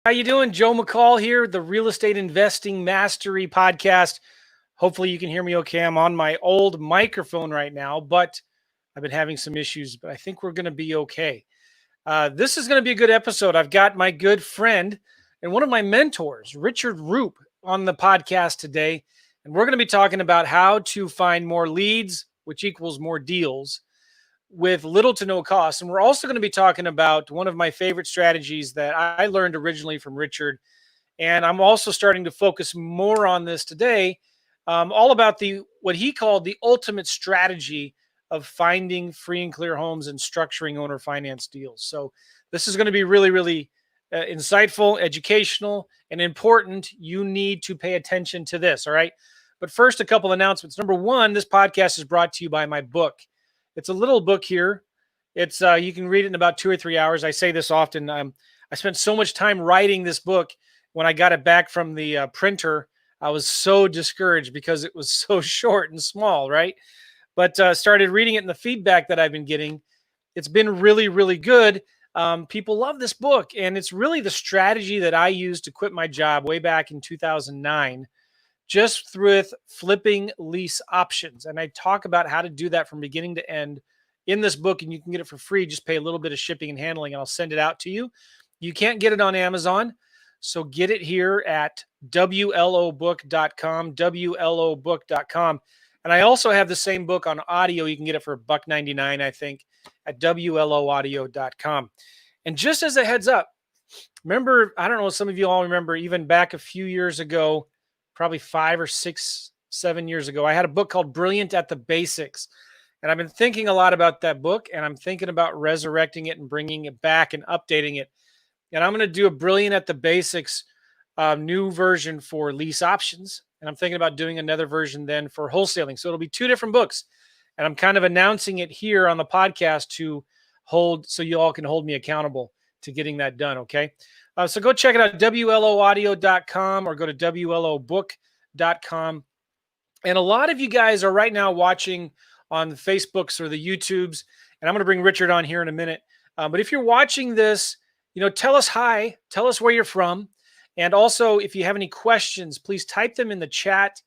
How you doing? Joe McCall here, the Real Estate Investing Mastery Podcast. Hopefully you can hear me okay. I'm on my old microphone right now, but I've been having some issues, but I think we're going to be okay. This is going to be a good episode. I've got my good friend and one of my mentors, Richard Roop, on the podcast today, and we're going to be talking about how to find more leads, which equals more deals, with little to no cost. And we're also going to be talking about one of my favorite strategies that I learned originally from Richard. And I'm also starting to focus more on this today, all about the what he called the ultimate strategy of finding free and clear homes and structuring owner finance deals. So this is going to be really, really insightful, educational, and important. You need to pay attention to this. All right. But first, a couple announcements. Number one, this podcast is brought to you by my book. It's a little book here. It's you can read it in about 2 or 3 hours. I say this often. I spent so much time writing this book. When I got it back from the printer, I was so discouraged because it was so short and small, right? But started reading it, and the feedback that I've been getting, it's been really, really good. People love this book, and it's really the strategy that I used to quit my job way back in 2009, just with flipping lease options. And I talk about how to do that from beginning to end in this book, and you can get it for free. Just pay a little bit of shipping and handling, and I'll send it out to you. You can't get it on Amazon, so get it here at WLObook.com, WLObook.com. And I also have the same book on audio. You can get it for $1.99, I think, at WLOaudio.com. And just as a heads up, remember, I don't know, some of you all remember, even back a few years ago, probably 5 or 6, 7 years ago, I had a book called Brilliant at the Basics. And I've been thinking a lot about that book, and I'm thinking about resurrecting it and bringing it back and updating it. And I'm going to do a Brilliant at the Basics new version for lease options. And I'm thinking about doing another version then for wholesaling. So it'll be 2 different books. And I'm kind of announcing it here on the podcast to hold, so you all can hold me accountable to getting that done. Okay. So go check it out, WLOaudio.com, or go to WLObook.com. And a lot of you guys are right now watching on the Facebooks or the YouTubes, and I'm going to bring Richard on here in a minute. But if you're watching this, tell us hi, tell us where you're from. And also, if you have any questions, please type them in the chat.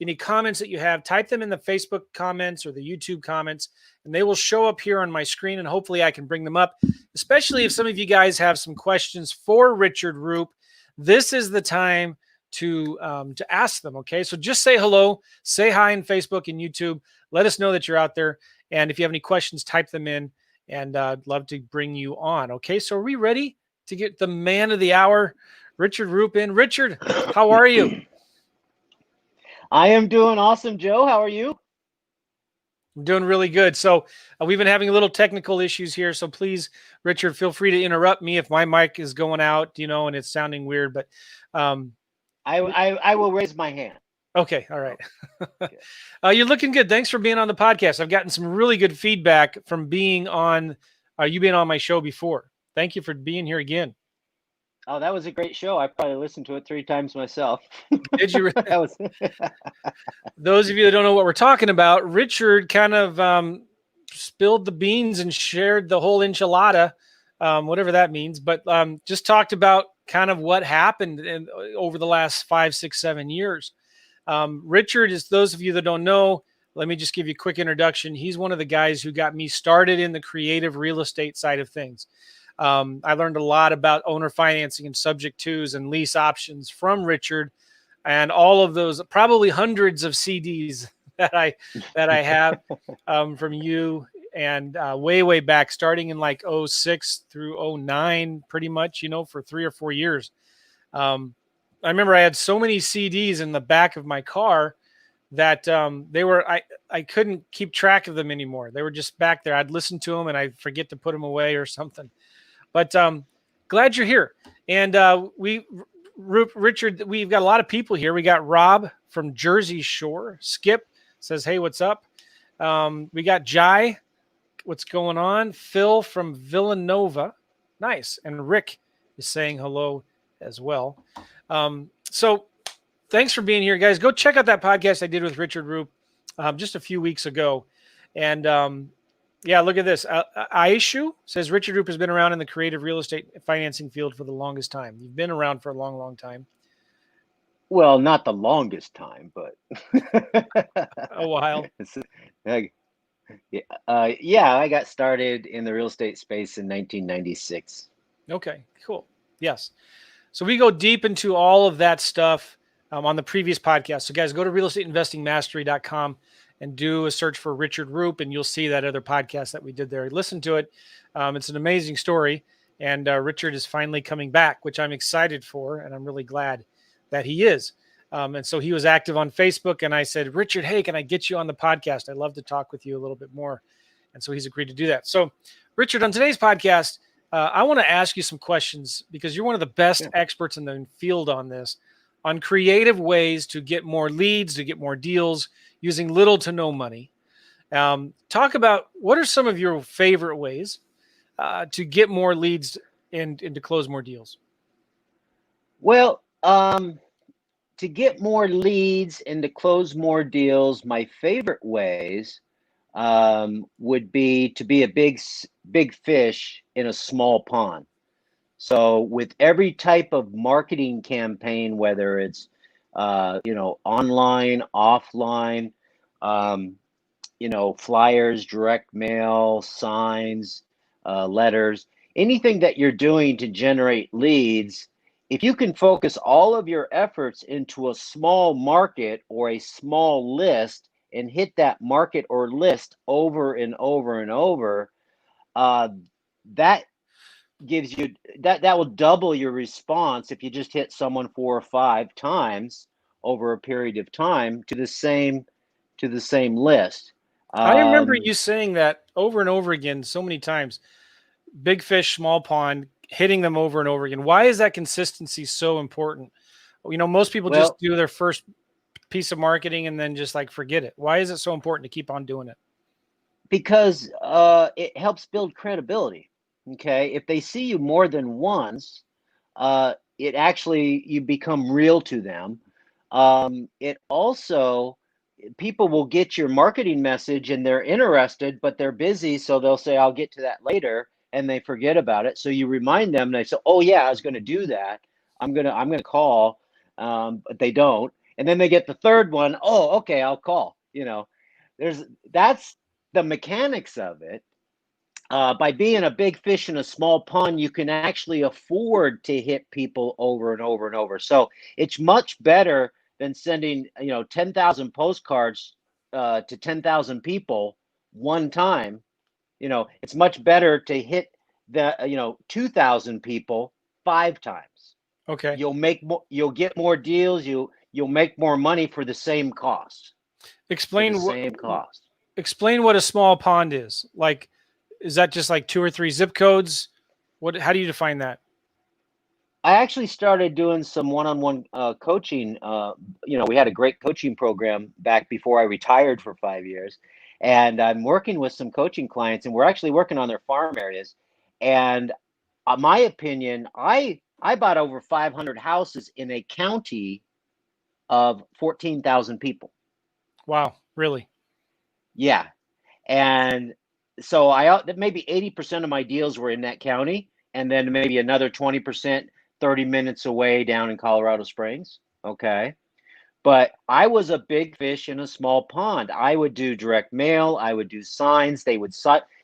Any comments that you have, type them in the Facebook comments or the YouTube comments, and they will show up here on my screen, and hopefully I can bring them up, especially if some of you guys have some questions for Richard Roop. This is the time to ask them, okay? So just say hello, say hi in Facebook and YouTube. Let us know that you're out there, and if you have any questions, type them in, and I'd love to bring you on, okay? So are we ready to get the man of the hour, Richard Roop, in? Richard, how are you? I am doing awesome, Joe. How are you? I'm doing really good. So we've been having a little technical issues here. So please, Richard, feel free to interrupt me if my mic is going out, and it's sounding weird. But I will raise my hand. Okay. All right. You're looking good. Thanks for being on the podcast. I've gotten some really good feedback from being on you being on my show before. Thank you for being here again. Oh, that was a great show. I probably listened to it 3 times myself. Did you? That was... Those of you that don't know what we're talking about, Richard kind of spilled the beans and shared the whole enchilada, whatever that means, but just talked about kind of what happened over the last 5, 6, 7 years. Richard is, those of you that don't know, let me just give you a quick introduction. He's one of the guys who got me started in the creative real estate side of things. I learned a lot about owner financing and subject twos and lease options from Richard, and all of those, probably hundreds of CDs that I have from you, and way back, starting in like 06 through 09, pretty much, for 3 or 4 years. I remember I had so many CDs in the back of my car that I couldn't keep track of them anymore. They were just back there. I'd listen to them and I'd forget to put them away or something. But glad you're here. And Richard, we've got a lot of people here. We got Rob from Jersey Shore. Skip says, hey, what's up? We got Jai. What's going on? Phil from Villanova. Nice. And Rick is saying hello as well. So thanks for being here, guys. Go check out that podcast I did with Richard Roop just a few weeks ago. And Yeah, look at this. Aishu says Richard Roop has been around in the creative real estate financing field for the longest time. You've been around for a long, long time. Well, not the longest time, but A while. Yeah, I got started in the real estate space in 1996. Okay, cool. Yes. So we go deep into all of that stuff on the previous podcast. So guys, go to realestateinvestingmastery.com and do a search for Richard Roop, and you'll see that other podcast that we did there. Listen to it. It's an amazing story. And Richard is finally coming back, which I'm excited for. And I'm really glad that he is. And so he was active on Facebook, and I said, Richard, hey, can I get you on the podcast? I'd love to talk with you a little bit more. And so he's agreed to do that. So Richard, on today's podcast, I want to ask you some questions because you're one of the best experts in the field on this, on creative ways to get more leads, to get more deals using little to no money. Talk about what are some of your favorite ways to get more leads and to close more deals? Well, to get more leads and to close more deals, my favorite ways would be to be a big fish in a small pond. So with every type of marketing campaign, whether it's online, offline, flyers, direct mail, signs, letters, anything that you're doing to generate leads, if you can focus all of your efforts into a small market or a small list and hit that market or list over and over and over, that gives you that will double your response if you just hit someone 4 or 5 times over a period of time to the same list. I remember you saying that over and over again so many times. Big fish, small pond, hitting them over and over again. Why is that consistency so important? Most people just do their first piece of marketing and then just like forget it. Why is it so important to keep on doing it? Because it helps build credibility. Okay, if they see you more than once, it actually you become real to them. It also people will get your marketing message and they're interested, but they're busy, so they'll say, "I'll get to that later," and they forget about it. So you remind them, and they say, "Oh yeah, I was going to do that. I'm gonna call," but they don't, and then they get the third one. Oh, okay, I'll call. That's the mechanics of it. By being a big fish in a small pond, you can actually afford to hit people over and over and over. So it's much better than sending 10,000 postcards to 10,000 people one time. It's much better to hit the 2,000 people 5 times. Okay. You'll get more deals. You'll make more money for the same cost. Explain what a small pond is. Like, is that just like 2 or 3 zip codes? How do you define that? I actually started doing some one-on-one coaching. We had a great coaching program back before I retired for 5 years. And I'm working with some coaching clients, and we're actually working on their farm areas. And my opinion, I bought over 500 houses in a county of 14,000 people. Wow, really? Yeah. And so maybe 80% of my deals were in that county, and then maybe another 20%, 30 minutes away down in Colorado Springs. Okay. But I was a big fish in a small pond. I would do direct mail. I would do signs. They would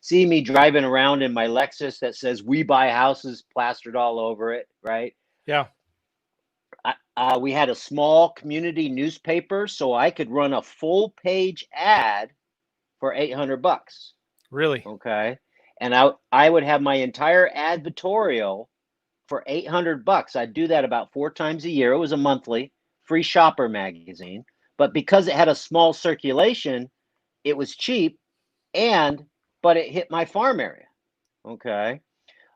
see me driving around in my Lexus that says "We Buy Houses" plastered all over it. Right. Yeah. We had a small community newspaper, so I could run a full page ad for $800. Really? Okay. And I would have my entire advertorial for $800. I'd do that about 4 times a year. It was a monthly free shopper magazine, but because it had a small circulation, it was cheap, but it hit my farm area. Okay.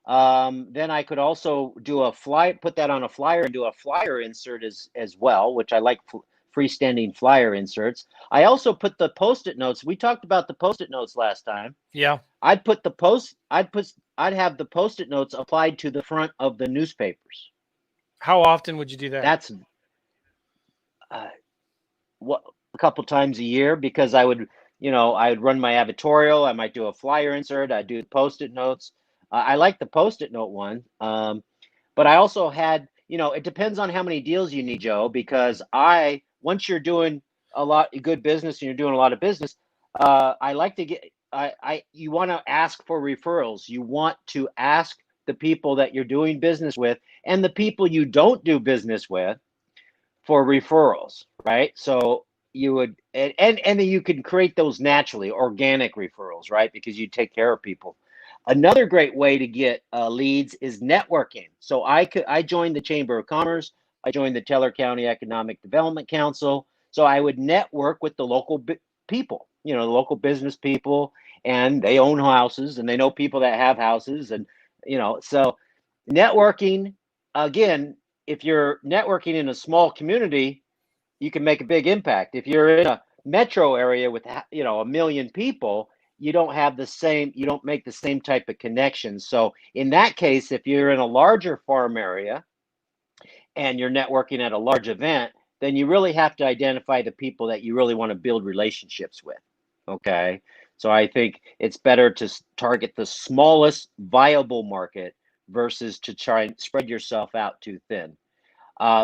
Then I could also do put that on a flyer and do a flyer insert as well, which I like freestanding flyer inserts. I also put the PostIt notes. We talked about the PostIt notes last time. Yeah. I'd have the PostIt notes applied to the front of the newspapers. How often would you do that? That's a couple times a year, because I would I'd run my advertorial. I might do a flyer insert. I'd do PostIt notes. I like the PostIt note one. But I also had, it depends on how many deals you need, Joe, because once you're doing a lot of good business and you're doing a lot of business, I like to you want to ask for referrals. You want to ask the people that you're doing business with and the people you don't do business with for referrals, right? So you would, and then you can create those naturally, organic referrals, right? Because you take care of people. Another great way to get leads is networking. So I joined the Chamber of Commerce. I joined the Teller County Economic Development Council. So I would network with the local people, the local business people, and they own houses and they know people that have houses, and so networking, again, if you're networking in a small community, you can make a big impact. If you're in a metro area with, a million people, you don't make the same type of connections. So in that case, if you're in a larger farm area and you're networking at a large event, then you really have to identify the people that you really want to build relationships with. Okay. So I think it's better to target the smallest viable market versus to try and spread yourself out too thin.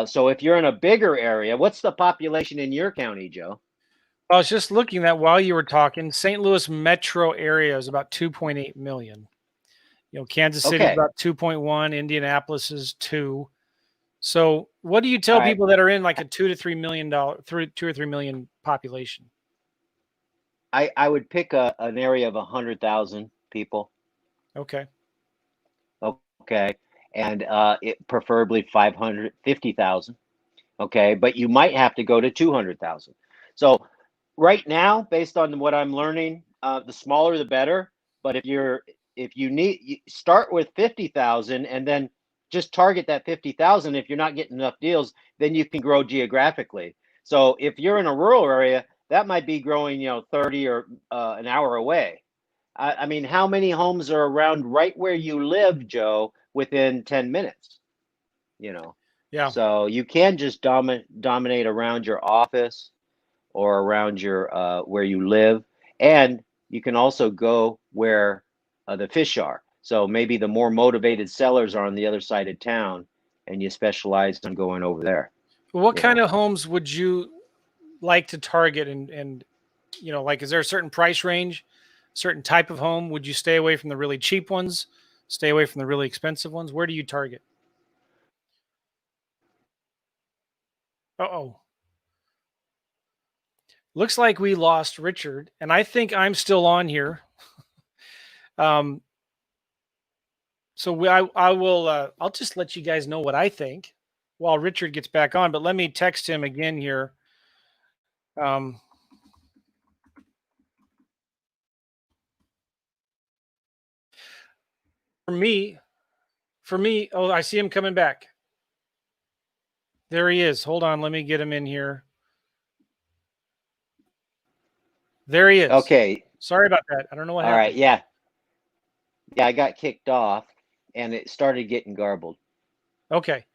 So if you're in a bigger area, what's the population in your county, Joe? I was just looking at while you were talking, St. Louis metro area is about 2.8 million. Kansas City is about 2.1, Indianapolis is 2. So what do you tell people that are in like a $2 to $3 million, 2 or 3 million population? I would pick an area of 100,000 people. Okay. Okay. And it preferably 550,000. Okay. But you might have to go to 200,000. So right now, based on what I'm learning, the smaller the better. But if you start with 50,000 and then just target that 50,000. If you're not getting enough deals, then you can grow geographically. So if you're in a rural area, that might be growing, 30 or an hour away. I mean, how many homes are around right where you live, Joe, within 10 minutes? Yeah. So you can just dominate around your office or around your where you live, and you can also go where the fish are. So maybe the more motivated sellers are on the other side of town, and you specialize on going over there. What kind of homes would you like to target? And like, is there a certain price range, certain type of home? Would you stay away from the really cheap ones, stay away from the really expensive ones? Where do you target? Uh-oh. Looks like we lost Richard, and I think I'm still on here. So I will I'll just let you guys know what I think while Richard gets back on, but let me text him again here. For me, oh, I see him coming back. There he is. Hold on, let me get him in here. There he is. Okay. Sorry about that. I don't know what happened. All right. Yeah. Yeah, I got kicked off and it started getting garbled. Okay.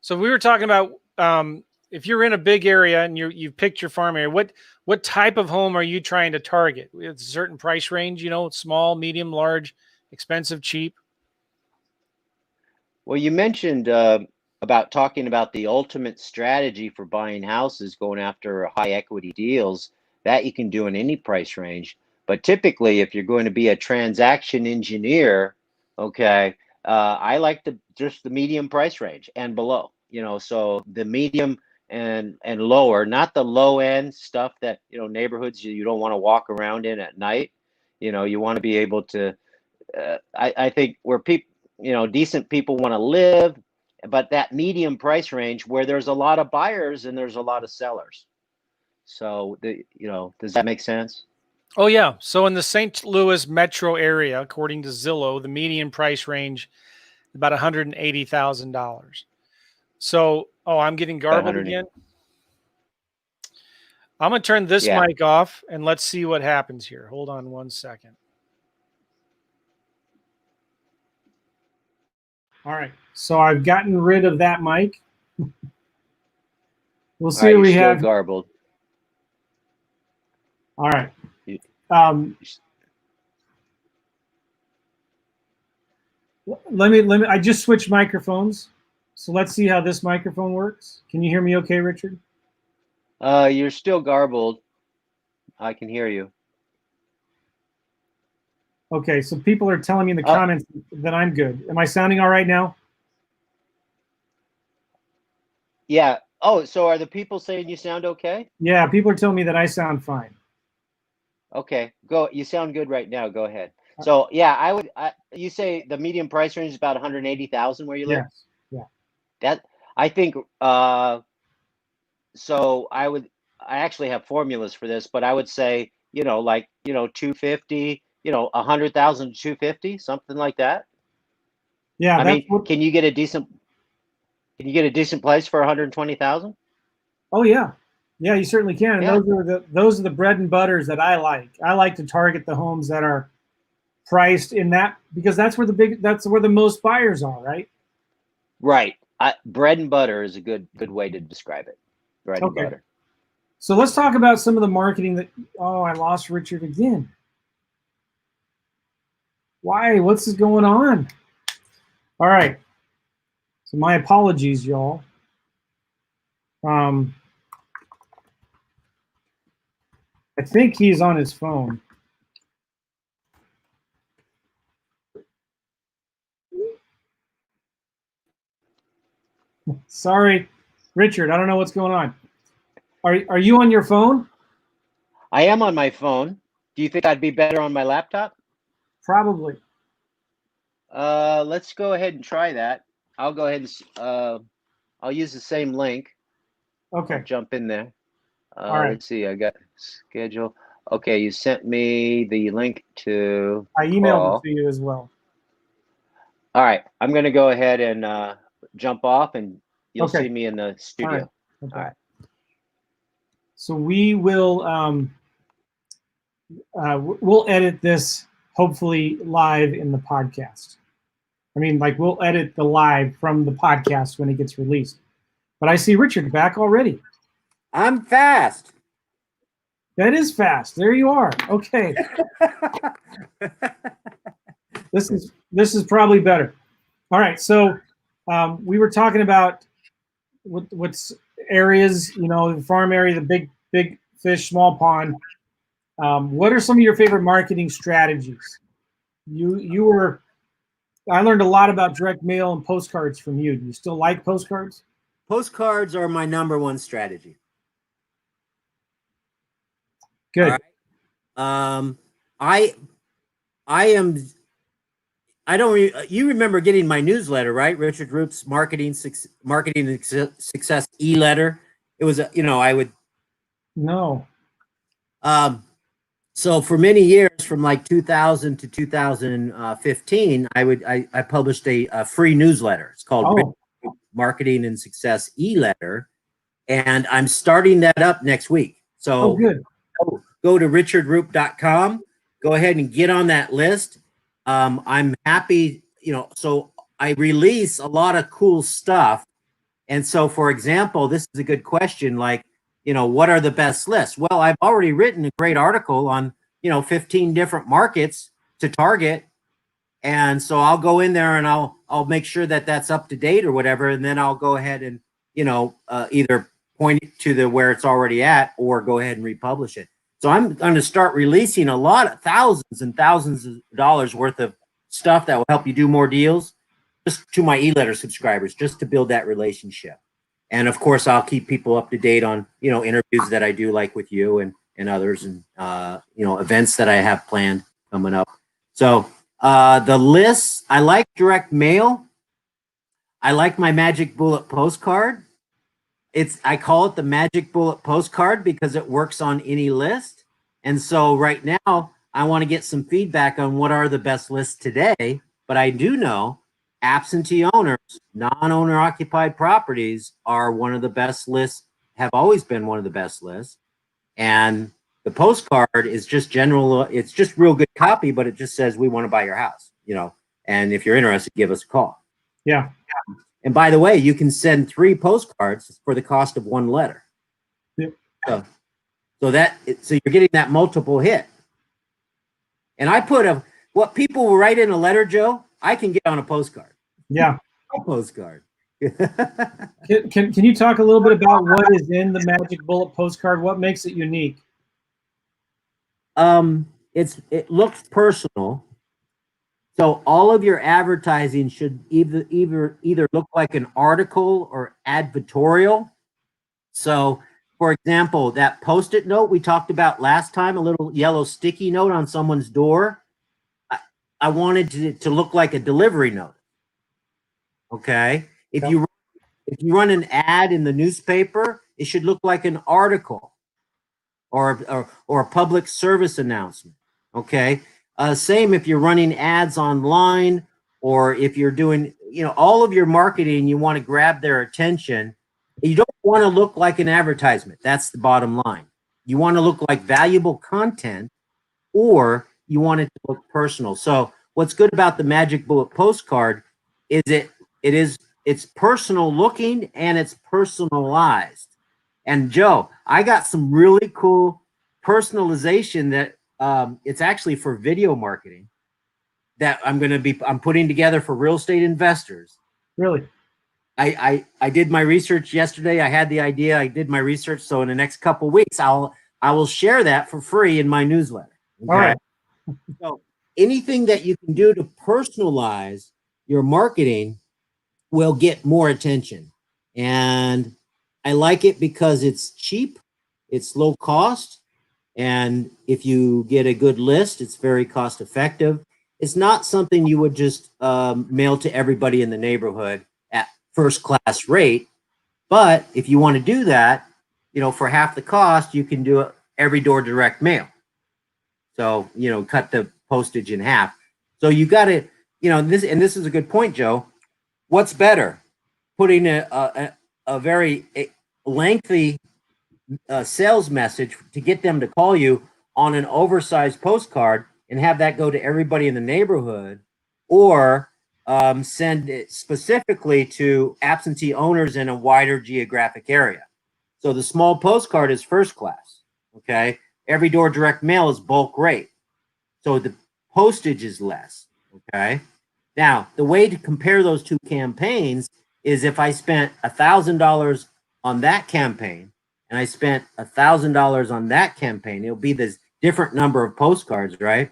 So we were talking about if you're in a big area and you've picked your farm area, what type of home are you trying to target? It's a certain price range, small, medium, large, expensive, cheap. Well, you mentioned about talking about the ultimate strategy for buying houses, going after high equity deals that you can do in any price range. But typically, if you're going to be a transaction engineer, okay, I like just the medium price range and below. So the medium and lower, not the low end stuff that neighborhoods you don't want to walk around in at night. You want to be able to. I think where people, decent people want to live, but that medium price range where there's a lot of buyers and there's a lot of sellers. So does that make sense? Oh yeah. So in the St. Louis metro area, according to Zillow, the median price range is about $180,000. So, I'm getting garbled again. I'm going to turn this mic off and let's see what happens here. Hold on one second. All right. So I've gotten rid of that mic. We'll see what we have. Garbled. All right. Um, let me. I just switched microphones, so let's see how this microphone works. Can you hear me okay, Richard? You're still garbled. I can hear you. Okay, so people are telling me in the comments that I'm good. Am I sounding all right now? Yeah. Oh, so are the people saying you sound okay? Yeah, people are telling me that I sound fine. Okay, go. You sound good right now. Go ahead. So yeah, you say the median price range is about 180,000 where you live? Yes. Yeah. That I think. So I actually have formulas for this, but I would say, 250, 100,000 to 250, something like that. Yeah. I That's mean, what. can you get a decent place for 120,000? Oh yeah. Yeah, you certainly can. And Yeah. those are the bread and butters that I like. I like to target the homes that are priced in that, because that's where the most buyers are, right? Right. Bread and butter is a good way to describe it. Bread and Okay. butter. So let's talk about some of the marketing that. Oh, I lost Richard again. Why? What's going on? All right. So my apologies, y'all. I think he's on his phone. Sorry, Richard. I don't know what's going on. Are you on your phone? I am on my phone. Do you think I'd be better on my laptop? Probably. Let's go ahead and try that. I'll go ahead and I'll use the same link. Okay. I'll jump in there. All right. Let's see. I got schedule. Okay, you sent me the link to. I emailed it to you as well. All right, I'm going to go ahead and jump off, and you'll Okay. see me in the studio. All right. Okay. All right. So we will we'll edit this hopefully live in the podcast. I mean, like, we'll edit the live from the podcast when it gets released. But I see Richard back already. I'm fast. That is fast. There you are. Okay. This is probably better. All right. So we were talking about what's areas, the farm area, the big fish, small pond. What are some of your favorite marketing strategies? I learned a lot about direct mail and postcards from you. Do you still like postcards? Postcards are my #1 strategy. Good. All right. You remember getting my newsletter, right? Richard Roop's marketing and success e-letter. It was I would. No. So for many years, from like 2000 to 2015, I published a free newsletter. It's called Marketing and Success e-letter, and I'm starting that up next week. So good. Go to richardroop.com. Go ahead and get on that list. I'm happy, so I release a lot of cool stuff. And so, for example, this is a good question, like, what are the best lists? Well, I've already written a great article on, 15 different markets to target. And so I'll go in there and I'll make sure that that's up to date or whatever. And then I'll go ahead and, either point it to where it's already at, or go ahead and republish it. So I'm going to start releasing a lot of thousands and thousands of dollars worth of stuff that will help you do more deals, just to my e-letter subscribers, just to build that relationship. And of course, I'll keep people up to date on, interviews that I do, like with you and others, and, events that I have planned coming up. So the lists, I like direct mail. I like my Magic Bullet postcard. I call it the Magic Bullet postcard because it works on any list. And so right now, I want to get some feedback on what are the best lists today. But I do know absentee owners, non-owner occupied properties are one of the best lists, have always been one of the best lists. And the postcard is just general, it's just real good copy, but it just says, we want to buy your house, and if you're interested, give us a call. Yeah. And by the way, you can send 3 postcards for the cost of 1 letter. Yep. So you're getting that multiple hit. And I put what people will write in a letter, Joe, I can get on a postcard. Yeah. A postcard. Can you talk a little bit about what is in the Magic Bullet postcard? What makes it unique? It looks personal. So all of your advertising should either look like an article or advertorial. So, for example, that Post-it note we talked about last time, a little yellow sticky note on someone's door, I wanted to look like a delivery note. Okay, if you run an ad in the newspaper, it should look like an article or a public service announcement. Okay. Same if you're running ads online, or if you're doing, all of your marketing, you want to grab their attention. You don't want to look like an advertisement. That's the bottom line. You want to look like valuable content, or you want it to look personal. So what's good about the Magic Bullet postcard is it's personal looking and it's personalized. And Joe, I got some really cool personalization that it's actually for video marketing that I'm putting together for real estate investors. Really? I did my research yesterday. I had the idea. I did my research. So in the next couple of weeks, I will share that for free in my newsletter. Okay? All right. So anything that you can do to personalize your marketing will get more attention. And I like it because it's cheap, it's low cost, and if you get a good list, it's very cost effective. It's not something you would just mail to everybody in the neighborhood at first class rate. But if you want to do that, for half the cost, you can do it every door direct mail. So, cut the postage in half. So you got to, this is a good point, Joe. What's better? Putting a very lengthy sales message to get them to call you on an oversized postcard and have that go to everybody in the neighborhood, or send it specifically to absentee owners in a wider geographic area. So the small postcard is first class. Okay. Every door direct mail is bulk rate. So the postage is less. Okay. Now, the way to compare those two campaigns is if I spent $1,000 on that campaign and I spent $1,000 on that campaign, it'll be this different number of postcards, right?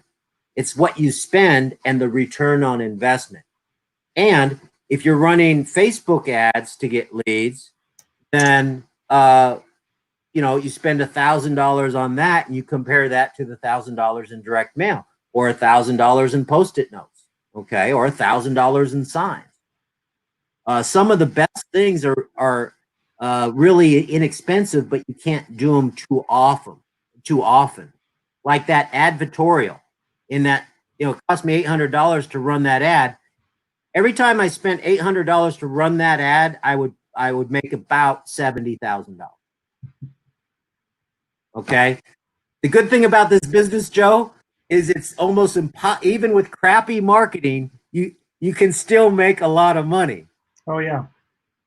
It's what you spend and the return on investment. And if you're running Facebook ads to get leads, then you spend $1,000 on that and you compare that to the $1,000 in direct mail, or $1,000 in Post-it notes, okay, or $1,000 in signs. Some of the best things are really inexpensive, but you can't do them too often. Like that advertorial, in that, it cost me $800 to run that ad. Every time I spent $800 to run that ad, I would make about $70,000. Okay. The good thing about this business, Joe, is it's almost even with crappy marketing, you can still make a lot of money. Oh yeah.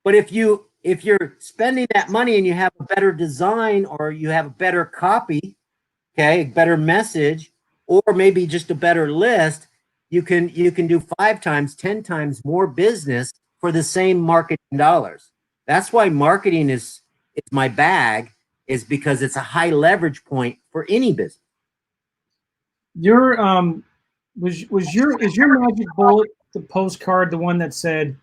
But if you're spending that money and you have a better design, or you have a better copy, okay, a better message, or maybe just a better list, you can do 5 times, 10 times more business for the same marketing dollars. That's why marketing is my bag, is because it's a high leverage point for any business. Your is your Magic Bullet, the postcard, the one that said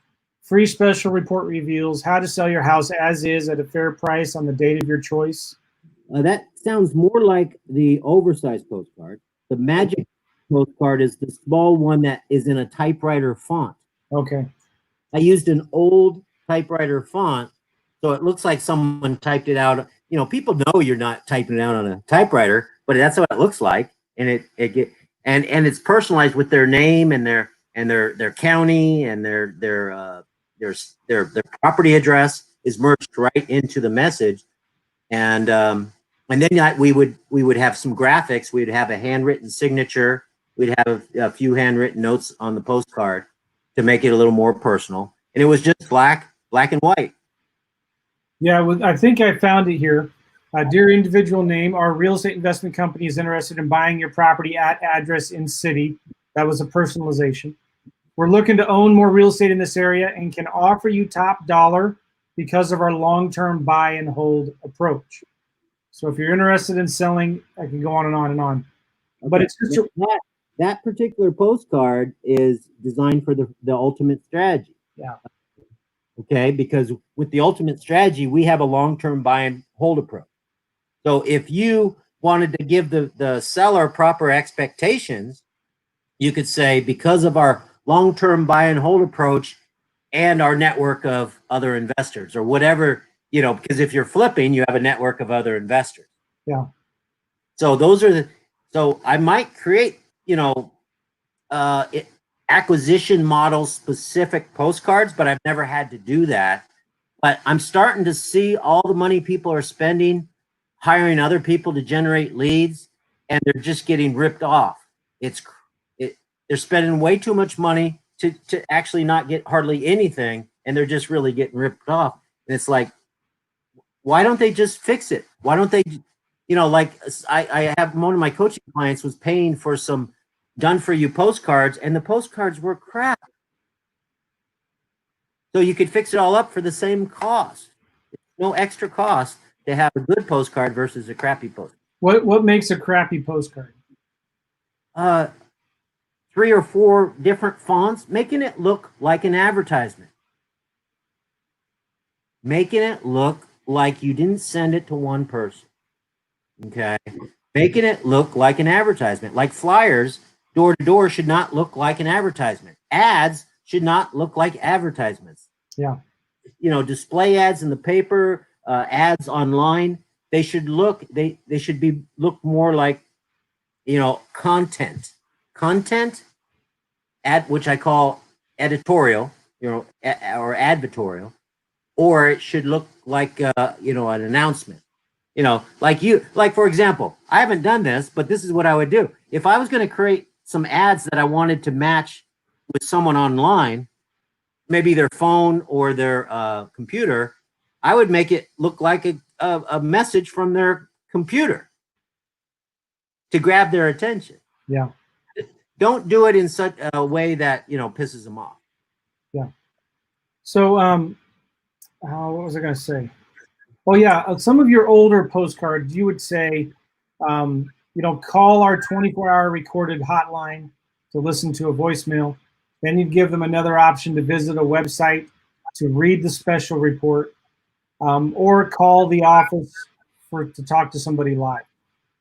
free special report reveals how to sell your house as is at a fair price on the date of your choice? That sounds more like the oversized postcard. The Magic postcard is the small one that is in a typewriter font. Okay. I used an old typewriter font, so it looks like someone typed it out. People know you're not typing it out on a typewriter, but that's what it looks like. And it's personalized with their name and their county and their property address is merged right into the message. And then we would have some graphics. We'd have a handwritten signature. We'd have a few handwritten notes on the postcard to make it a little more personal. And it was just black and white. Yeah, I think I found it here. Dear individual name, our real estate investment company is interested in buying your property at address in city. That was a personalization. We're looking to own more real estate in this area and can offer you top dollar because of our long-term buy and hold approach. So if you're interested in selling, I can go on and on and on. But it's just that particular postcard is designed for the ultimate strategy. Yeah. Okay, because with the ultimate strategy, we have a long-term buy and hold approach. So if you wanted to give the seller proper expectations, you could say, because of our long-term buy and hold approach and our network of other investors or whatever, you know, because if you're flipping, you have a network of other investors. Yeah. So those are so I might create, you know, acquisition model specific postcards, but I've never had to do that. But I'm starting to see all the money people are spending hiring other people to generate leads, and they're just getting ripped off. They're spending way too much money to actually not get hardly anything, and they're just really getting ripped off. And it's like, why don't they just fix it? Why don't they, you know, like I have one of my coaching clients was paying for some done for you postcards, and the postcards were crap. So you could fix it all up for the same cost. No extra cost to have a good postcard versus a crappy postcard. What makes a crappy postcard? 3 or 4 different fonts, making it look like an advertisement. Making it look like you didn't send it to one person. Okay. Making it look like an advertisement. Like flyers, door to door should not look like an advertisement. Ads should not look like advertisements. Yeah. You know, display ads in the paper, ads online, they should look, they should be look more like, you know, content, which I call editorial, you know, or advertorial, or it should look like, you know, an announcement, you know, like for example, I haven't done this, but this is what I would do. If I was going to create some ads that I wanted to match with someone online, maybe their phone or their computer, I would make it look like a message from their computer to grab their attention. Yeah. Don't do it in such a way that, you know, pisses them off. Yeah. So, what was I going to say? Oh, yeah. Some of your older postcards, you would say, you know, call our 24-hour recorded hotline to listen to a voicemail. Then you'd give them another option to visit a website to read the special report, or call the office to talk to somebody live.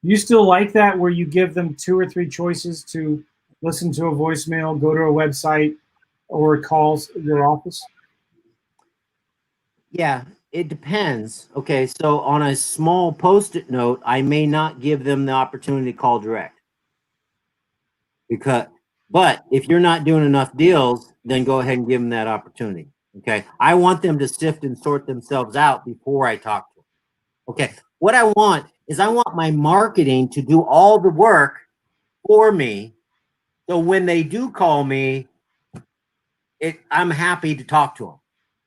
You still like that, where you give them 2 or 3 choices to listen to a voicemail, go to a website, or call your office? Yeah, it depends. Okay, so on a small PostIt note, I may not give them the opportunity to call direct. But if you're not doing enough deals, then go ahead and give them that opportunity. Okay, I want them to sift and sort themselves out before I talk to them. Okay, what I want is I want my marketing to do all the work for me. So when they do call me, I'm happy to talk to them.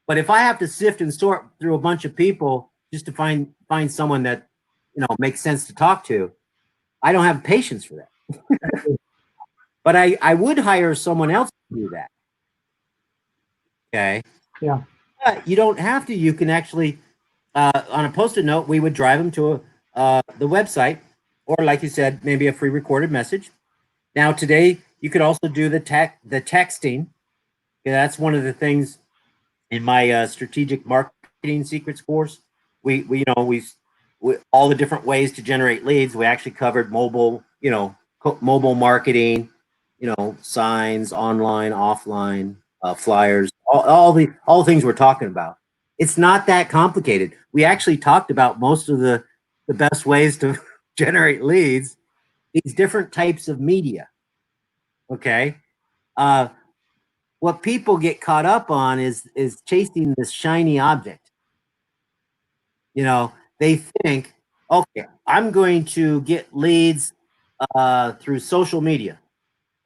But if I have to sift and sort through a bunch of people just to find someone that, you know, makes sense to talk to, I don't have patience for that. But I would hire someone else to do that. Okay. Yeah. But you don't have to. You can actually, on a PostIt note, we would drive them to the website, or like you said, maybe a free recorded message. Now today, you could also do the texting. Yeah, that's one of the things in my strategic marketing secrets course. We all the different ways to generate leads. We actually covered mobile, you know, mobile marketing, you know, signs, online, offline, flyers, all the things we're talking about. It's not that complicated. We actually talked about most of the best ways to generate leads, these different types of media. Okay. What people get caught up on is chasing this shiny object. You know, they think, okay, I'm going to get leads through social media,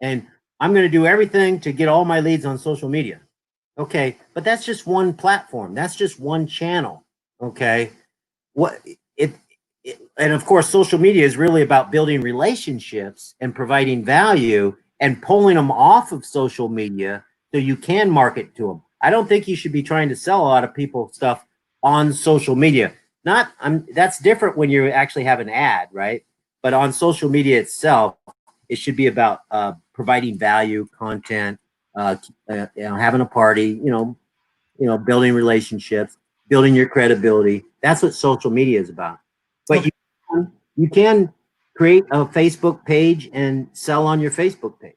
and I'm going to do everything to get all my leads on social media. Okay, but that's just one platform. That's just one channel. Okay, and of course, social media is really about building relationships and providing value and pulling them off of social media so you can market to them. I don't think you should be trying to sell a lot of people stuff on social media. That's different when you actually have an ad, right? But on social media itself, it should be about providing value, content, having a party, building relationships, building your credibility. That's what social media is about. But you can create a Facebook page and sell on your Facebook page.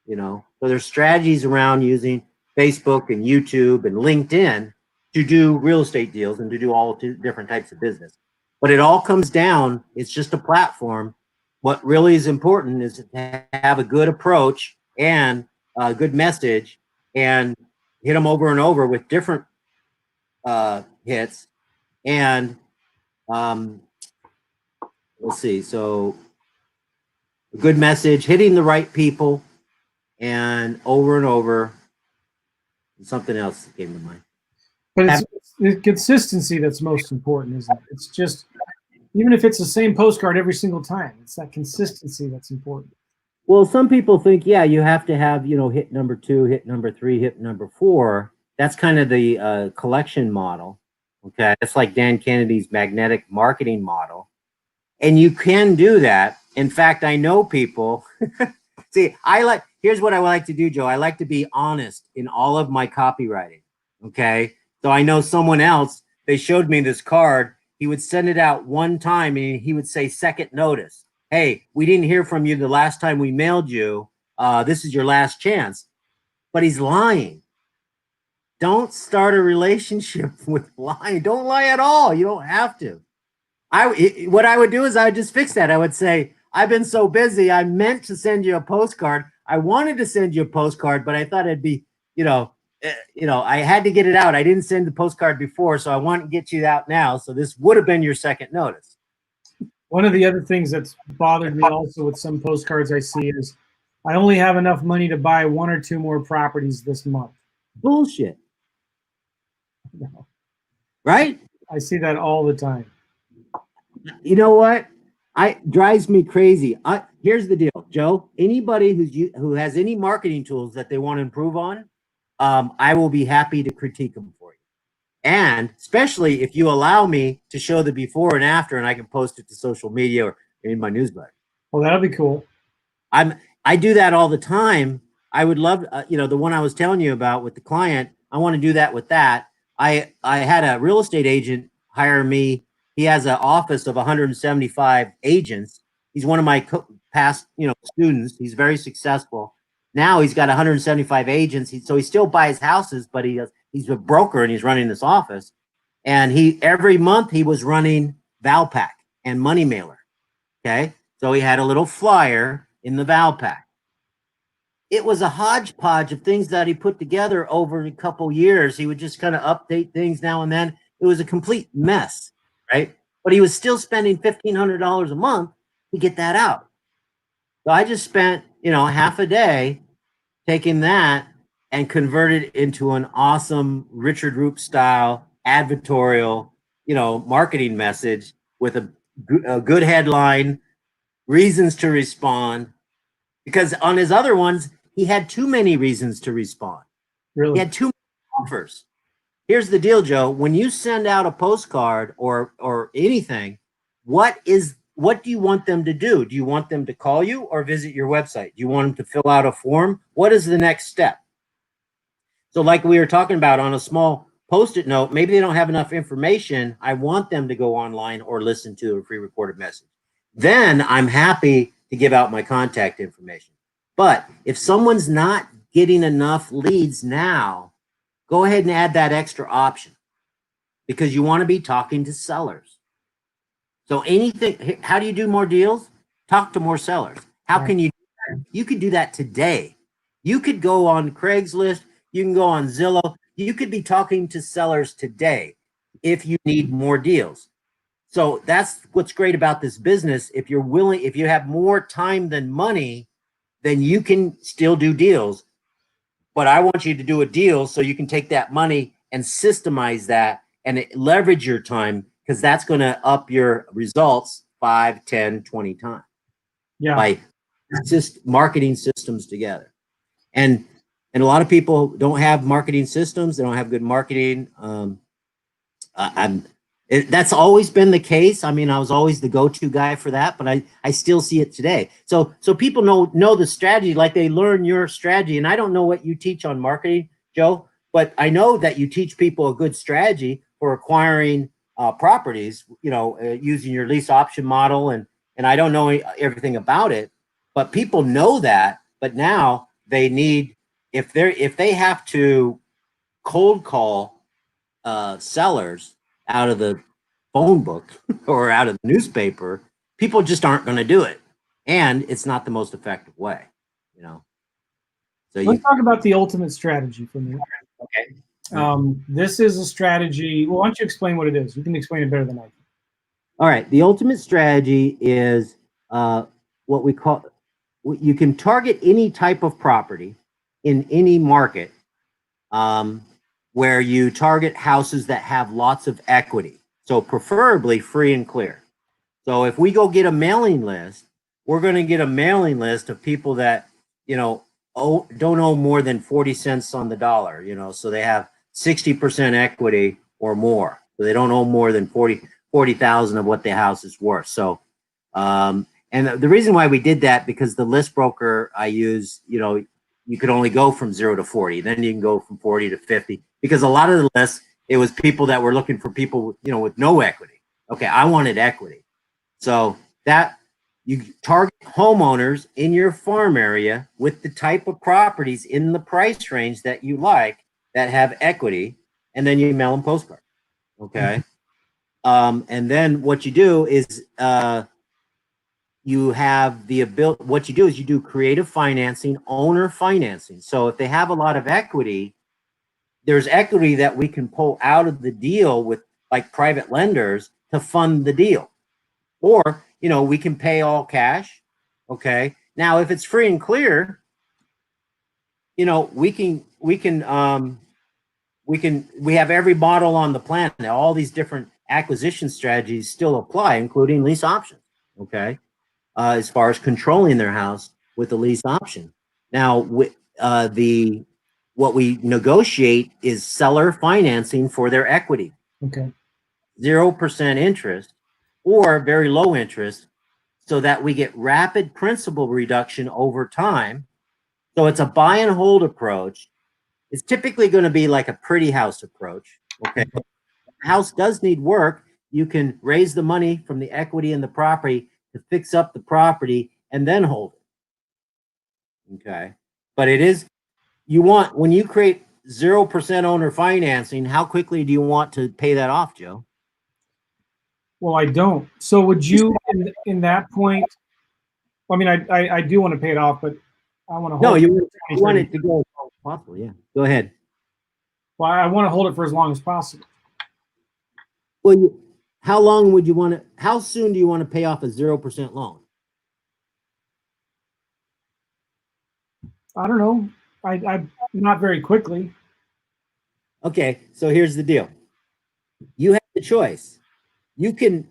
So there's strategies around using Facebook and YouTube and LinkedIn to do real estate deals and to do all different types of business. But it all comes down, it's just a platform. What really is important is to have a good approach and a good message and hit them over and over with different hits. And let's see, so a good message, hitting the right people, and over. Something else that came to mind. But it's the consistency that's most important, isn't it? It's just, even if it's the same postcard every single time, it's that consistency that's important. Well, some people think, yeah, you have to have, hit number 2, hit number 3, hit number 4. That's kind of the collection model. Okay. It's like Dan Kennedy's magnetic marketing model. And you can do that. In fact, I know people. See, here's what I like to do, Joe. I like to be honest in all of my copywriting. Okay. So I know someone else, they showed me this card. He would send it out one time and he would say second notice. Hey, we didn't hear from you the last time we mailed you. This is your last chance. But he's lying. Don't start a relationship with lying. Don't lie at all. You don't have to. What I would do is I would just fix that. I would say, I've been so busy. I meant to send you a postcard. I wanted to send you a postcard, but I thought it'd be, I had to get it out. I didn't send the postcard before, so I want to get you out now. So this would have been your second notice. One of the other things that's bothered me also with some postcards I see is I only have enough money to buy 1 or 2 more properties this month. Bullshit. No. Right? I see that all the time. You know what? Drives me crazy. Here's the deal, Joe. Anybody who has any marketing tools that they want to improve on, I will be happy to critique them for you. And especially if you allow me to show the before and after, and I can post it to social media or in my newsletter. Well, that'll be cool. I do that all the time. I would love, the one I was telling you about with the client. I want to do that with that. I had a real estate agent hire me. He has an office of 175 agents. He's one of my past, students. He's very successful. Now he's got 175 agents. So he still buys houses, but he's a broker and he's running this office. And every month he was running Valpak and Money Mailer. Okay. So he had a little flyer in the Valpak. It was a hodgepodge of things that he put together over a couple years. He would just kind of update things now and then. It was a complete mess. Right? But he was still spending $1,500 a month to get that out. So I just spent, half a day taking that and converted it into an awesome Richard Roop style advertorial, marketing message with a good headline, reasons to respond. Because on his other ones, he had too many reasons to respond. Really? He had too many offers. Here's the deal, Joe. When you send out a postcard or anything, what do you want them to do? Do you want them to call you or visit your website? Do you want them to fill out a form? What is the next step? So like we were talking about on a small PostIt note, maybe they don't have enough information. I want them to go online or listen to a pre-recorded message. Then I'm happy to give out my contact information. But if someone's not getting enough leads now, go ahead and add that extra option because you want to be talking to sellers. So how do you do more deals? Talk to more sellers. How can you do that? You could do that today. You could go on Craigslist. You can go on Zillow. You could be talking to sellers today if you need more deals. So that's what's great about this business. If you have more time than money, then you can still do deals. But I want you to do a deal so you can take that money and systemize that and leverage your time because that's going to up your results 5, 10, 20 times. Yeah. By just marketing systems together. And a lot of people don't have marketing systems. They don't have good marketing. That's always been the case. I mean, I was always the go-to guy for that, but I still see it today. So people know the strategy, like they learn your strategy. And I don't know what you teach on marketing, Joe, but I know that you teach people a good strategy for acquiring properties, using your lease option model. And I don't know everything about it, but people know that. But now they need, if they have to cold call sellers out of the phone book or out of the newspaper, people just aren't going to do it, and it's not the most effective way. So let's talk about the ultimate strategy for me. Okay. This is a strategy. Well, why don't you explain what it is? You can explain it better than I can. All right. The ultimate strategy is what we call, you can target any type of property in any market, where you target houses that have lots of equity. So preferably free and clear. So if we go get a mailing list, we're going to get a mailing list of people that, don't owe more than 40 cents on the dollar, so they have 60% equity or more. So they don't owe more than 40,000 of what the house is worth. So, and the reason why we did that, because the list broker I use, you could only go from 0 to 40. Then you can go from 40 to 50, because a lot of the lists, it was people that were looking for people, with no equity. Okay, I wanted equity. So that you target homeowners in your farm area with the type of properties in the price range that you like that have equity, and then you mail them postcards. Okay. And then what you do is you have the ability, what you do is you do creative financing, owner financing. So if they have a lot of equity, there's equity that we can pull out of the deal with like private lenders to fund the deal. Or, we can pay all cash. Okay. Now, if it's free and clear, we have every model on the planet. Now, all these different acquisition strategies still apply, including lease options. Okay. As far as controlling their house with the lease option. Now, what we negotiate is seller financing for their equity. Okay. 0% interest or very low interest, so that we get rapid principal reduction over time. So it's a buy and hold approach. It's typically going to be like a pretty house approach. Okay. If the house does need work, you can raise the money from the equity in the property to fix up the property and then hold it. Okay. But when you create 0% owner financing, how quickly do you want to pay that off, Joe? Well, I don't. So would you, in that point, I mean, I do want to pay it off, but I want to hold it. You want it to go as long as possible. Yeah. Go ahead. Well, I want to hold it for as long as possible. Well, how soon do you want to pay off a 0% loan? I don't know. I not very quickly. Okay, so here's the deal. You have the choice. You can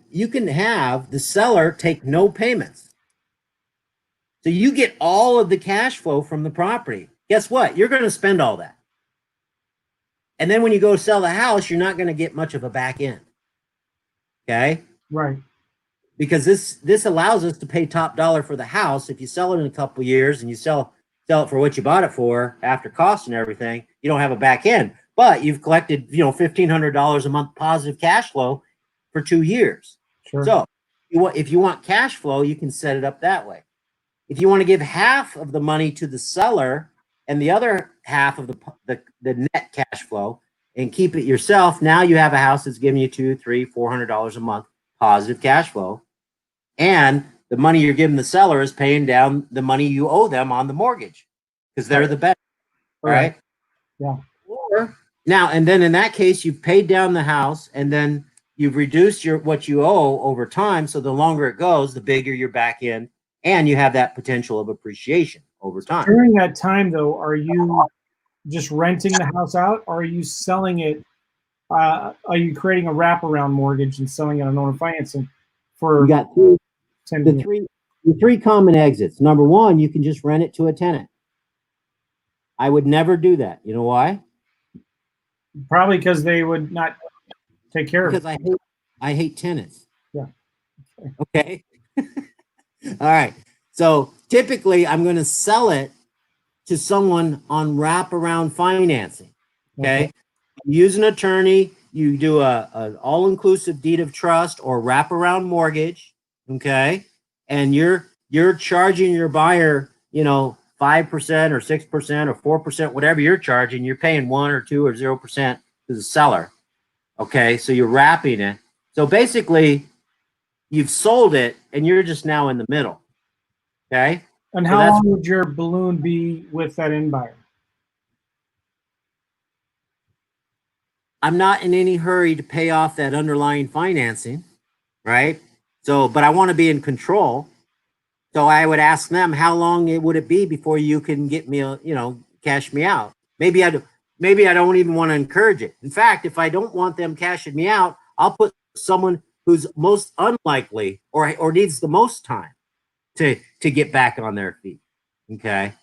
have the seller take no payments. So you get all of the cash flow from the property. Guess what? You're going to spend all that. And then when you go sell the house, you're not going to get much of a back end. Okay? Right. Because this allows us to pay top dollar for the house. If you sell it in a couple of years and you sell it for what you bought it for after cost and everything, you don't have a back end. But you've collected, $1,500 a month positive cash flow for 2 years. Sure. So if you want cash flow, you can set it up that way. If you want to give half of the money to the seller and the other half of the net cash flow and keep it yourself, now you have a house that's giving you $200, $300, $400 a month positive cash flow. And the money you're giving the seller is paying down the money you owe them on the mortgage because they're the better. Right? Yeah. Or now, and then in that case, you've paid down the house and then you've reduced what you owe over time. So the longer it goes, the bigger your back end, and you have that potential of appreciation over time. During that time, though, are you just renting the house out, or are you selling it are you creating a wraparound mortgage and selling it on owner financing for You got 10 the years? three common exits. Number one, you can just rent it to a tenant. I would never do that. You know why? Probably because they would not take care of it. Because I hate tenants. Yeah. Okay. All right. So typically I'm going to sell it to someone on wraparound financing. Okay. You use an attorney, you do an all-inclusive deed of trust or wraparound mortgage. Okay. And you're charging your buyer, 5% or 6% or 4%, whatever you're charging, you're paying 1 or 2 or 0% to the seller. Okay. So you're wrapping it. So basically you've sold it and you're just now in the middle. Okay. And So how that's- long would your balloon be with that end buyer? I'm not in any hurry to pay off that underlying financing, right? So, but I want to be in control. So I would ask them, how long would it be before you can get me, cash me out? Maybe I don't even want to encourage it. In fact, if I don't want them cashing me out, I'll put someone who's most unlikely or needs the most time to get back on their feet. Okay.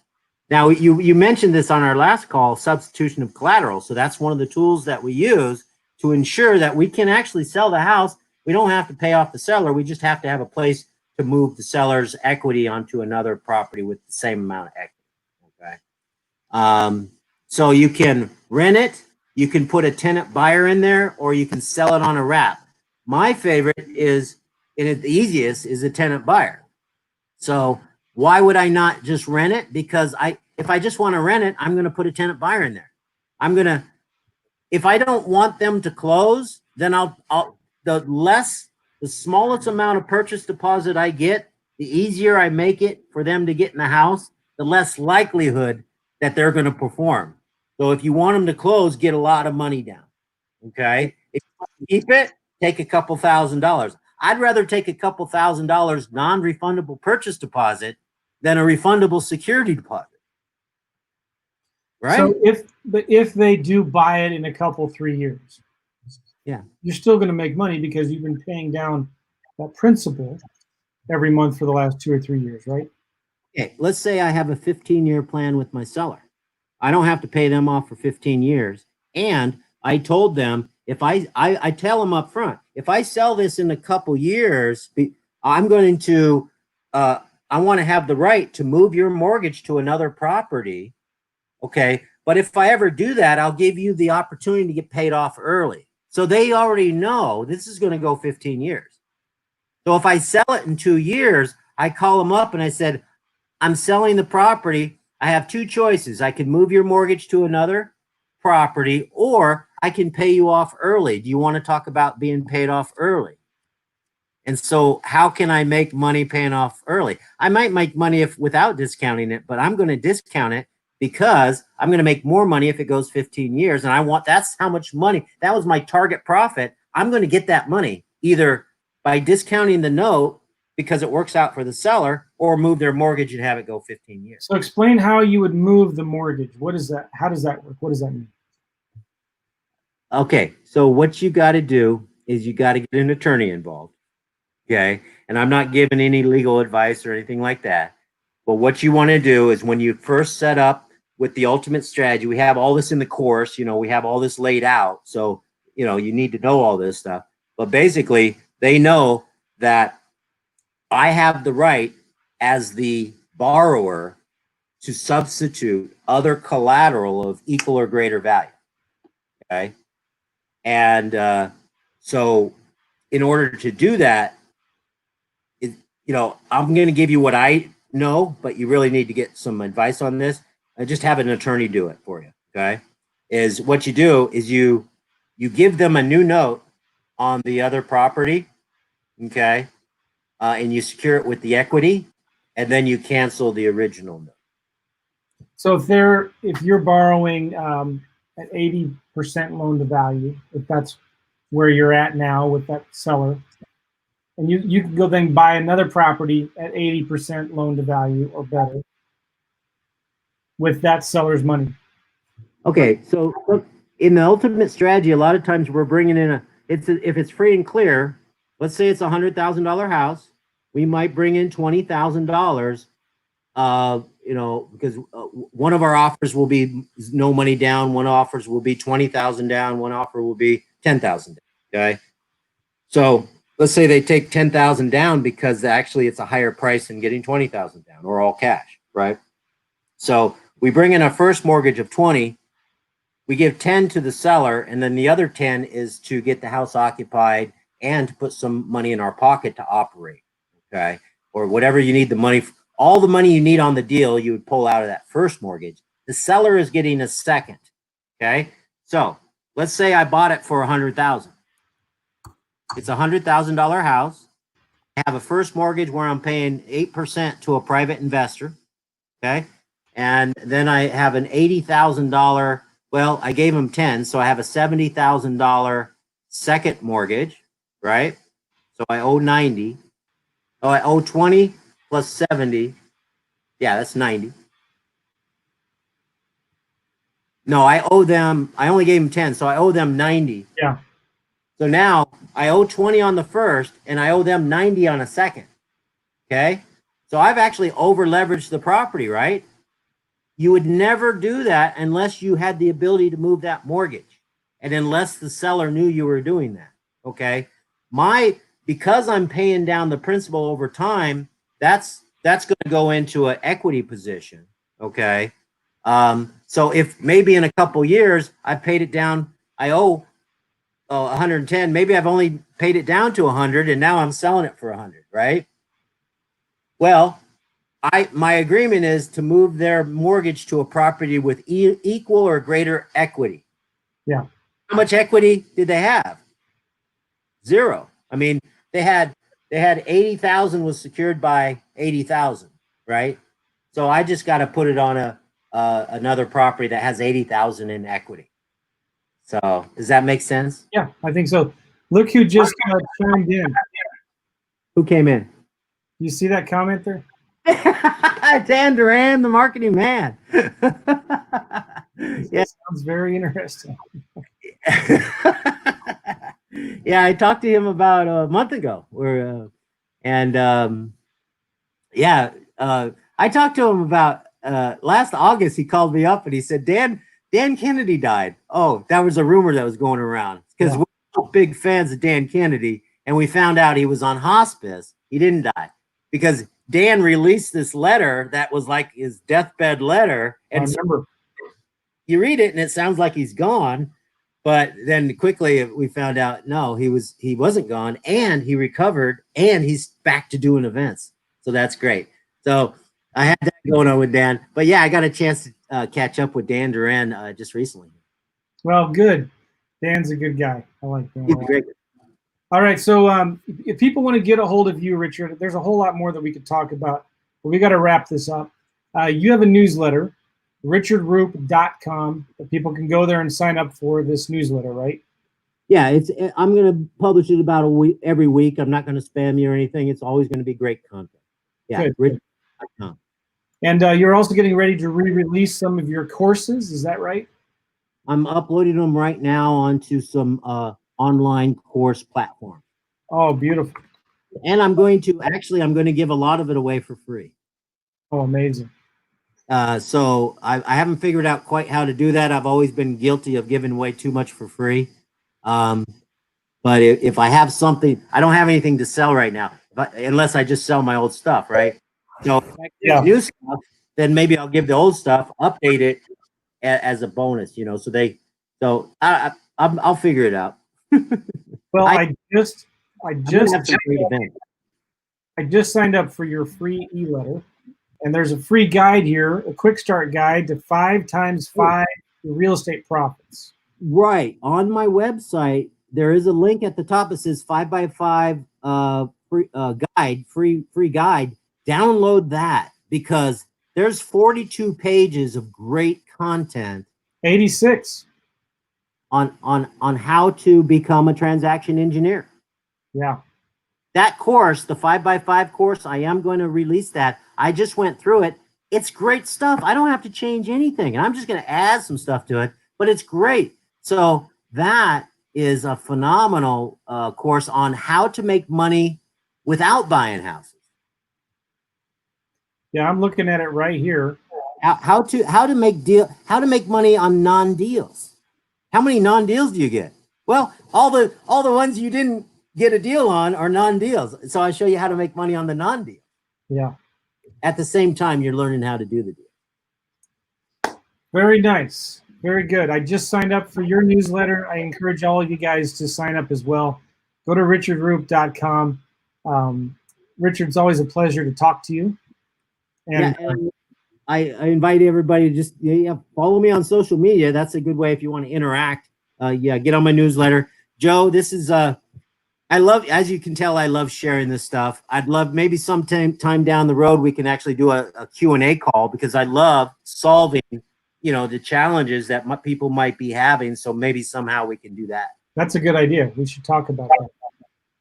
Now you mentioned this on our last call, substitution of collateral. So that's one of the tools that we use to ensure that we can actually sell the house. We don't have to pay off the seller. We just have to have a place to move the seller's equity onto another property with the same amount of equity. Okay. So you can rent it, you can put a tenant buyer in there, or you can sell it on a wrap. My favorite is, and the easiest, is a tenant buyer. So why would I not just rent it? Because if I just want to rent it, I'm going to put a tenant buyer in there. If I don't want them to close, then the smallest amount of purchase deposit I get, the easier I make it for them to get in the house, the less likelihood that they're going to perform. So if you want them to close, get a lot of money down. Okay. If you want to keep it, take a couple $1,000s. I'd rather take a couple $1,000 non-refundable purchase deposit than a refundable security deposit. Right? So if they do buy it in a couple 3 years, yeah, you're still going to make money because you've been paying down that principal every month for the last 2 or 3 years, right? Okay, let's say I have a 15-year plan with my seller. I don't have to pay them off for 15 years. And I told them, if I tell them up front, if I sell this in a couple years, I'm going to, I want to have the right to move your mortgage to another property. Okay. But if I ever do that, I'll give you the opportunity to get paid off early. So they already know this is going to go 15 years. So if I sell it in 2 years, I call them up and I said, I'm selling the property. I have two choices. I can move your mortgage to another property, or I can pay you off early. Do you want to talk about being paid off early? And so how can I make money paying off early? I might make money without discounting it, but I'm going to discount it because I'm going to make more money if it goes 15 years. And that's how much money, that was my target profit. I'm going to get that money either by discounting the note because it works out for the seller, or move their mortgage and have it go 15 years. So explain how you would move the mortgage. What is that? How does that work? What does that mean? Okay, so what you got to do is you got to get an attorney involved. Okay, and I'm not giving any legal advice or anything like that. But what you want to do is when you first set up with the ultimate strategy, we have all this in the course, we have all this laid out. So, you need to know all this stuff. But basically, they know that I have the right as the borrower to substitute other collateral of equal or greater value. Okay. And so in order to do that, I'm going to give you what I know, but you really need to get some advice on this. I just have an attorney do it for you. Okay. Is what you do is you give them a new note on the other property. Okay. And you secure it with the equity, and then you cancel the original note. So if you're borrowing at 80% loan to value, if that's where you're at now with that seller, and you can go then buy another property at 80% loan to value or better with that seller's money. Okay, so in the ultimate strategy, a lot of times we're bringing in if it's free and clear, let's say it's $100,000 house, we might bring in $20,000, because one of our offers will be no money down, one offers will be 20,000 down, one offer will be 10,000 down. Okay. So let's say they take 10,000 down because actually it's a higher price than getting 20,000 down or all cash, right? So we bring in a first mortgage of 20, we give 10 to the seller, and then the other 10 is to get the house occupied and to put some money in our pocket to operate, okay? Or whatever you need the money, all the money you need on the deal, you would pull out of that first mortgage. The seller is getting a second, okay? So let's say I bought it for $100,000. It's a $100,000 house. I have a first mortgage where I'm paying 8% to a private investor, okay? And then I have an $80,000, well, I gave him 10, so I have a $70,000 second mortgage, right? So I owe 90. Oh, I owe 20 plus 70. Yeah, that's 90. No, I only gave them 10, so I owe them 90. Yeah. So now I owe 20 on the first and I owe them 90 on a second. Okay. So I've actually over leveraged the property, right? You would never do that unless you had the ability to move that mortgage and unless the seller knew you were doing that. Okay. Because I'm paying down the principal over time, that's going to go into an equity position. Okay. So if maybe in a couple years I paid it down, I owe 110, maybe I've only paid it down to 100 and now I'm selling it for 100, right? Well, my agreement is to move their mortgage to a property with equal or greater equity. Yeah. How much equity did they have? Zero. I mean, they had 80,000 was secured by 80,000, right? So I just got to put it on another property that has 80,000 in equity. So does that make sense? Yeah, I think so. Look who just chimed in. Who came in? You see that comment there? Dan Duran, the marketing man. Yeah, sounds very interesting. Yeah, I talked to him about a month ago. I talked to him about last August. He called me up and he said, Dan Kennedy died. Oh, that was a rumor that was going around because we're big fans of Dan Kennedy, and we found out he was on hospice. He didn't die because Dan released this letter that was like his deathbed letter. And I remember. You read it and it sounds like he's gone, but then quickly we found out, no, he wasn't gone, and he recovered and he's back to doing events. So that's great. So I had that going on with Dan, but yeah, I got a chance to catch up with Dan Duran just recently. Well, good. Dan's a good guy. I like Dan. He's great. All right. So if people want to get a hold of you, Richard, there's a whole lot more that we could talk about, but we got to wrap this up. You have a newsletter, richardroop.com. People can go there and sign up for this newsletter, right? Yeah, I'm going to publish it about a week every week. I'm not going to spam you or anything. It's always going to be great content. Yeah, richard.com. And you're also getting ready to re-release some of your courses. Is that right? I'm uploading them right now onto some online course platform. Oh, beautiful. And I'm going to give a lot of it away for free. Oh, amazing. So I haven't figured out quite how to do that. I've always been guilty of giving away too much for free. But if I have something, I don't have anything to sell right now, unless I just sell my old stuff, right? So if I get new stuff, then maybe I'll give the old stuff, update it as a bonus, So I'll figure it out. Well, I just signed up for your free e-letter, and there's a free guide here, a quick start guide to 5 times 5 real estate profits. Right. On my website, there is a link at the top that says 5x5 free guide. Download that because there's 42 pages of great content. 86 on how to become a transaction engineer. Yeah. That course, the 5x5 course, I am going to release that. I just went through it. It's great stuff. I don't have to change anything. And I'm just going to add some stuff to it, but it's great. So that is a phenomenal course on how to make money without buying houses. Yeah, I'm looking at it right here. How to make money on non-deals. How many non-deals do you get? Well, all the ones you didn't get a deal on are non-deals. So I show you how to make money on the non-deal. Yeah. At the same time, you're learning how to do the deal. Very nice. Very good. I just signed up for your newsletter. I encourage all of you guys to sign up as well. Go to richardroop.com. Richard's always a pleasure to talk to you. And, and I invite everybody to just follow me on social media. That's a good way if you want to interact. Get on my newsletter. Joe, this is I love, as you can tell, I love sharing this stuff. I'd love maybe sometime down the road we can actually do a Q&A call, because I love solving, the challenges that people might be having. So maybe somehow we can do that. That's a good idea. We should talk about that.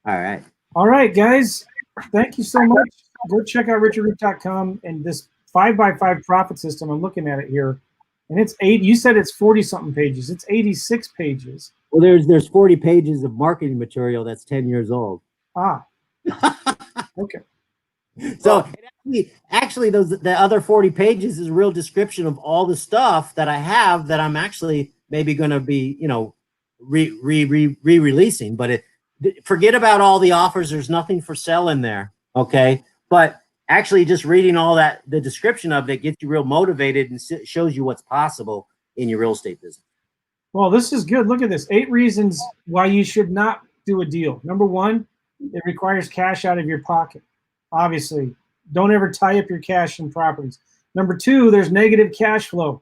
All right. All right, guys. Thank you so much. Go check out richardroop.com and this 5x5 profit system. I'm looking at it here, and it's 8. You said it's 40-something pages. It's 86 pages. Well, there's 40 pages of marketing material that's 10 years old. Ah. Okay. So actually, the other 40 pages is a real description of all the stuff that I have that I'm actually maybe going to be, re-releasing. But forget about all the offers. There's nothing for sale in there. Okay. But actually just reading all that, the description of it gets you real motivated and shows you what's possible in your real estate business. Well, this is good. Look at this. 8 reasons why you should not do a deal. Number 1, it requires cash out of your pocket. Obviously, don't ever tie up your cash in properties. Number 2, there's negative cash flow.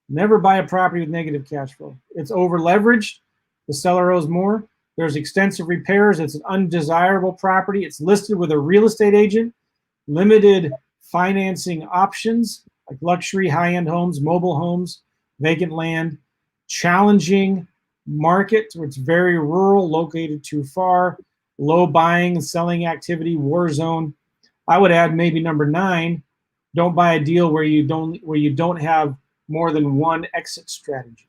Never buy a property with negative cash flow. It's over leveraged. The seller owes more. There's extensive repairs. It's an undesirable property. It's listed with a real estate agent. Limited financing options like luxury, high-end homes, mobile homes, vacant land. Challenging market where it's very rural, located too far, low buying and selling activity, war zone. I would add maybe number 9, don't buy a deal where you don't have more than one exit strategy.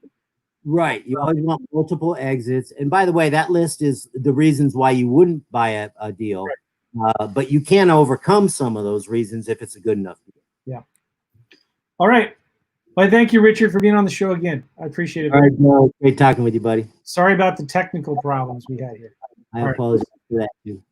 Right. You always want multiple exits. And by the way, that list is the reasons why you wouldn't buy a deal. Right. But you can overcome some of those reasons if it's a good enough deal. Yeah. All right. Well, thank you, Richard, for being on the show again. I appreciate it. All right, no, great talking with you, buddy. Sorry about the technical problems we had here. I apologize for that too.